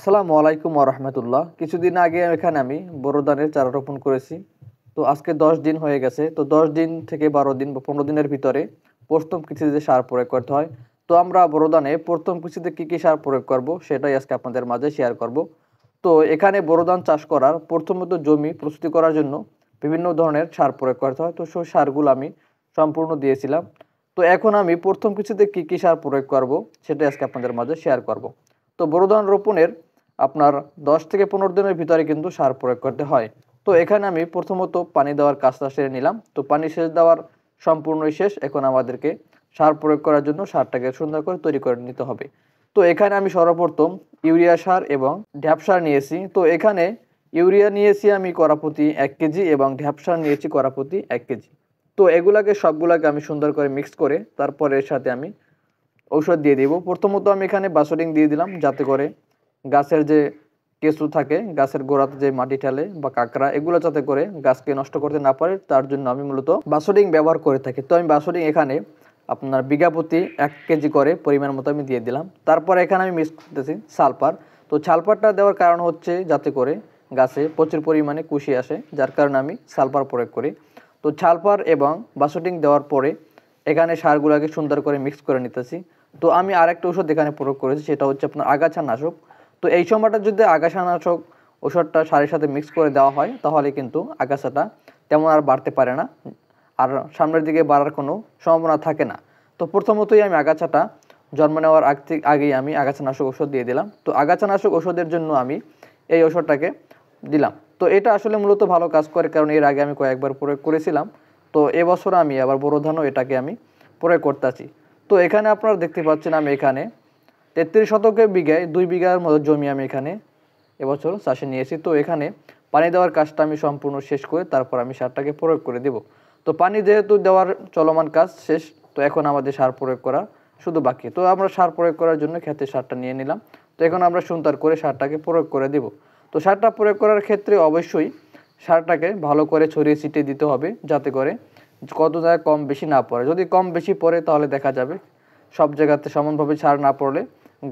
আসসালামু আলাইকুম ওয়া রাহমাতুল্লাহ। কিছুদিন আগে এখানে আমি বোরো ধানের চারা রোপণ করেছি। তো আজকে 10 দিন হয়ে গেছে। তো 10 দিন থেকে 12 দিন বা 15 দিনের ভিতরে প্রথম কিস্তিতে সার প্রয়োগ করতে হয়। তো আমরা বোরো ধানে প্রথম কিস্তিতে কী সার প্রয়োগ করব সেটাই আজকে আপনাদের মাঝে শেয়ার করব। তো এখানে বোরো ধান চাষ করার প্রথমত জমি প্রস্তুতি করার জন্য বিভিন্ন ধরনের সার প্রয়োগ করতে হয়। তো সেই সারগুলো আমি সম্পূর্ণ দিয়েছিলাম। তো এখন আমি প্রথম কিস্তিতে কী সার প্রয়োগ করব সেটাই আজকে আপনাদের মাঝে শেয়ার করব। তো বোরো ধান রোপণের আপনার 10 থেকে 15 দিনের ভিতরে কিন্তু সার প্রয়োগ করতে হয়। তো এখানে আমি প্রথমত পানি দেওয়ার কাজটা সেরে নিলাম। তো পানি সেচ দেওয়ার সম্পূর্ণই শেষ। এখন আমাদেরকে সার প্রয়োগ করার জন্য সারটাকে সুন্দর করে তৈরি করে নিতে হবে। তো এখানে আমি সর্বপ্রথম ইউরিয়া সার এবং ঢ্যাপ সার নিয়েছি। তো এখানে ইউরিয়া নিয়েছি আমি কড়া প্রতি 1 কেজি এবং ঢ্যাপ সার নিয়েছি কড়া প্রতি 1 কেজি। তো সবগুলাকে আমি সুন্দর করে মিক্স করে তারপরে এর সাথে আমি ঔষধ দিয়ে দিব। প্রথমত আমি এখানে বাসোডিং দিয়ে দিলাম, যাতে করে গাছের যে কেঁচু থাকে, গাছের গোড়াতে যে মাটি ঠেলে বা কাঁকড়া, এগুলো যাতে করে গাছকে নষ্ট করতে না পারে, তার জন্য আমি মূলত বাসোডিং ব্যবহার করে থাকি। তো আমি বাসোডিং এখানে আপনার বিঘা প্রতি 1 কেজি করে পরিমাণ মতো আমি দিয়ে দিলাম। তারপর এখানে আমি মিক্স করতেছি সালফার। তো সালফারটা দেওয়ার কারণ হচ্ছে যাতে করে গাছে প্রচুর পরিমাণে কুশি আসে, যার কারণে আমি সালফার প্রয়োগ করি। তো সালফার এবং বাসোডিং দেওয়ার পরে এখানে সারগুলোকে সুন্দর করে মিক্স করে নিতেছি। তো আমি আরেকটা ওষুধ এখানে প্রয়োগ করেছি, সেটা হচ্ছে আপনার আগাছানাশক। তো এই সময়টা যদি আগাছানাশক ওষুধটা সারের সাথে মিক্স করে দেওয়া হয়, তাহলে কিন্তু আগাছাটা তেমন আর বাড়তে পারে না, আর সামনের দিকে বাড়ার কোনো সম্ভাবনা থাকে না। তো প্রথমতই আমি আগাছাটা জন্ম নেওয়ার আগেই আমি আগাছানাশক ওষুধ দিয়ে দিলাম। তো আগাছানাশক ওষুধের জন্য আমি এই ওষুধটাকে দিলাম। তো এটা আসলে মূলত ভালো কাজ করে, কারণ এর আগে আমি কয়েকবার প্রয়োগ করেছিলাম। তো এবছর আমি আবার বোরো ধানও এটাকে আমি প্রয়োগ করতেছি। তো এখানে আপনারা দেখতে পাচ্ছেন আমি এখানে 33 শতকের বিঘায় 2 বিঘার মতো জমি আমি এখানে এবছর চাষে নিয়েছি। তো এখানে পানি দেওয়ার কাজটা আমি সম্পূর্ণ শেষ করে তারপর আমি সারটাকে প্রয়োগ করে দেব। তো পানি যেহেতু দেওয়ার চলমান কাজ শেষ, তো এখন আমাদের সার প্রয়োগ করা শুধু বাকি। তো আমরা সার প্রয়োগ করার জন্য ক্ষেতে সারটা নিয়ে নিলাম। তো এখন আমরা সুন্দর করে সারটাকে প্রয়োগ করে দেব। তো সারটা প্রয়োগ করার ক্ষেত্রে অবশ্যই সারটাকে ভালো করে ছড়িয়ে ছিটিয়ে দিতে হবে, যাতে করে কত জায়গায় কম বেশি না পড়ে। যদি কম বেশি পড়ে তাহলে দেখা যাবে সব জায়গাতে সমানভাবে সার না পড়লে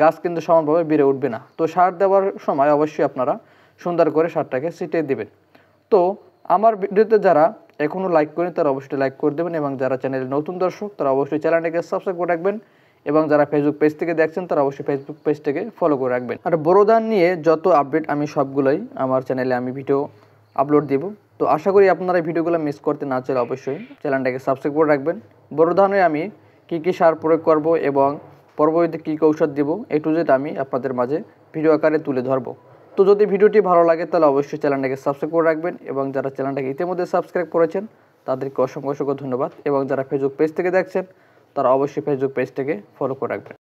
গাছ কিন্তু সমানভাবে বেড়ে উঠবে না। তো সার দেওয়ার সময় অবশ্যই আপনারা সুন্দর করে সারটাকে ছিটিয়ে দেবেন। তো আমার ভিডিওতে যারা এখনও লাইক করেন তারা অবশ্যই লাইক করে দেবেন, এবং যারা চ্যানেলে নতুন দর্শক তারা অবশ্যই চ্যানেলটাকে সাবস্ক্রাইব করে রাখবেন, এবং যারা ফেসবুক পেজ থেকে দেখছেন তারা অবশ্যই ফেসবুক পেজটাকে ফলো করে রাখবেন। আর বোরো ধান নিয়ে যত আপডেট আমি সবগুলোই আমার চ্যানেলে আমি ভিডিও আপলোড দেব। তো আশা করি আপনারা এই ভিডিওগুলো মিস করতে না চাইলে অবশ্যই চ্যানেলটাকে সাবস্ক্রাইব করে রাখবেন। বোরো ধানে আমি কী সার প্রয়োগ করব এবং পরবর্তীতে কী ঔষধ দেব, এ টু জেড আমি আপনাদের মাঝে ভিডিও আকারে তুলে ধরবো। তো যদি ভিডিওটি ভালো লাগে তাহলে অবশ্যই চ্যানেলটাকে সাবস্ক্রাইব করে রাখবেন, এবং যারা চ্যানেলটাকে ইতিমধ্যে সাবস্ক্রাইব করেছেন তাদেরকে অসংখ্য ধন্যবাদ, এবং যারা ফেসবুক পেজ থেকে দেখছেন তারা অবশ্যই ফেসবুক পেজটাকে ফলো করে রাখবেন।